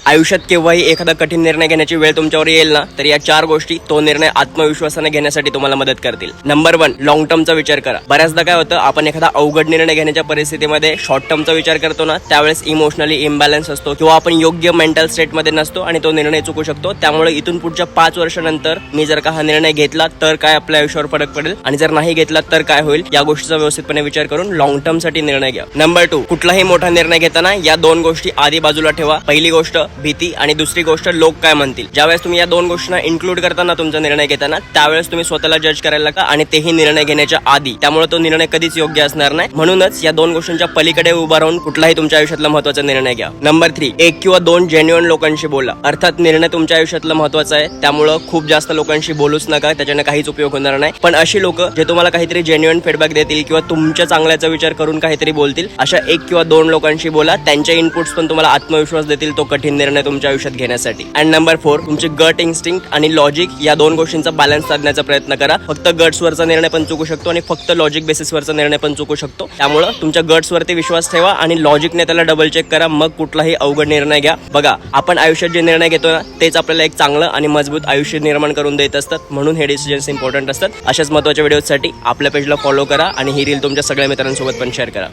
आयुष्यात केव्हाही एखादा कठीण निर्णय घेण्याची वेळ तुमच्यावर येईल ना, तर या 4 गोष्टी तो निर्णय आत्मविश्वासाने घेण्यासाठी तुम्हाला मदत करतील. नंबर 1, लॉंग टर्मचा विचार करा. बऱ्याचदा काय होतं, आपण एखादा अवघड निर्णय घेण्याच्या परिस्थितीमध्ये शॉर्ट टर्मचा विचार करतो ना, त्यावेळेस इमोशनली इम्बॅलन्स असतो किंवा आपण योग्य मेंटल स्टेटमध्ये नसतो आणि तो निर्णय चुकू शकतो. त्यामुळे इथून पुढच्या 5 वर्षानंतर मी जर का हा निर्णय घेतला तर काय आपल्या आयुष्यावर फरक पडेल आणि जर नाही घेतला तर काय होईल, या गोष्टीचा व्यवस्थितपणे विचार करून लॉंग टर्म साठी निर्णय घ्या. नंबर 2, कुठलाही मोठा निर्णय घेताना या 2 गोष्टी आधी बाजूला ठेवा. पहिली गोष्ट भीती आणि दुसरी गोष्ट लोक काय म्हणतील. ज्यावेळेस तुम्ही या 2 गोष्टींना इन्क्लूड करताना तुमचा निर्णय घेताना, त्यावेळेस तुम्ही स्वतःला जज करायला लागा आणि तेही निर्णय घेण्याच्या आधी. त्यामुळे तो निर्णय कधीच योग्य असणार नाही. म्हणूनच या 2 गोष्टींच्या पलीकडे उभा राहून कुठलाही तुमच्या आयुष्यातला महत्त्वाचा निर्णय घ्या. नंबर 3, 1 किंवा 2 जेन्युइन लोकांशी बोला. अर्थात निर्णय तुमच्या आयुष्यातला महत्त्वाचा आहे, त्यामुळे खूप जास्त लोकांशी बोलूच नका, त्याच्याने काहीच उपयोग होणार नाही. पण अशी लोक जे तुम्हाला काहीतरी जेन्युइन फीडबॅक देतील किंवा तुमच्या चांगल्याचा विचार करून काहीतरी बोलतील, अशा 1 किंवा 2 लोकांशी बोला. त्यांचे इनपुट्स पण तुम्हाला आत्मविश्वास देतील तो कठीण निर्णय तुमच्या आयुष्यात घेण्यासाठी. अँड नंबर 4, तुमचे गट इन्स्टिंक्ट आणि लॉजिक या 2 गोष्टींचा बॅलन्स साधण्याचा प्रयत्न करा. फक्त गट्सवरचा निर्णय पण चुकू शकतो आणि फक्त लॉजिक बेसिसवरचा निर्णय पण चुकू शकतो. त्यामुळे तुमच्या गट्सवरती विश्वास ठेवा आणि लॉजिकने त्याला डबल चेक करा, मग कुठलाही अवघड निर्णय घ्या. बघा, आपण आयुष्यात जे निर्णय घेतो ना, तेच आपल्याला एक चांगलं आणि मजबूत आयुष्य निर्माण करून देत असतात. म्हणून हे डिसिजन्स इम्पॉर्टंट असतात. अशाच महत्त्वाच्या व्हिडिओसाठी आपल्या पेजला फॉलो करा आणि ही रील तुमच्या सगळ्या मित्रांसोबत पण शेअर करा.